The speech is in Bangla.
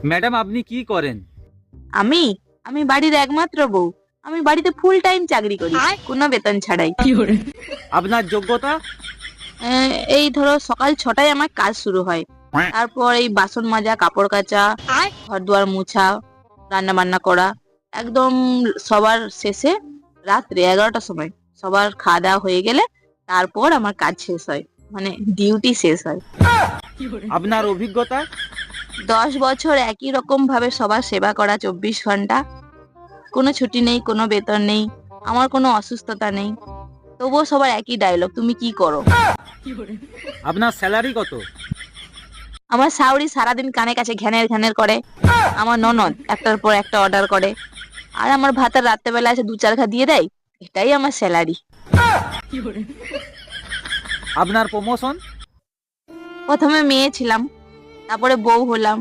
ম্যাডাম আপনি কি করেন? আমি আমি বাড়ির একমাত্র বউ। আমি বাড়িতে ফুল টাইম চাকরি করি, কোনো বেতন ছাড়াই। আপনার যোগ্যতা? এই ধরো সকাল 6টায় আমার কাজ শুরু হয়। তারপর এই বাসন মাজা, কাপড় কাচা, ঘর দুয়ার মুছা, রান্না বান্না করা, একদম সবার শেষে রাত্রে 11টার সময় সবার খাওয়া দাওয়া হয়ে গেলে তারপর আমার কাজ শেষ হয়, মানে ডিউটি শেষ হয়। আপনার অভিজ্ঞতা? 10 বছর একই রকম ভাবে সবার সেবা করা, 24 ঘন্টা, কোনো ছুটি নেই, কোনো বেতন নেই, আমার কোনো অসুস্থতা নেই, তবুও সবার একই ডায়লগ, তুমি কি করো? আপনার স্যালারি কত? আমার শাওরি সারাদিন কানে কাছে ঘ্যানের ঘ্যানের করে, আমার ননদ একটার পর একটা অর্ডার করে, আর আমার ভাতার রাত্রেবেলা এসে 2-4 ঘা দিয়ে দেয়। এটাই আমার স্যালারি। আপনার প্রমোশন? প্রথমে মেয়ে ছিলাম, তারপরে বউ হলাম,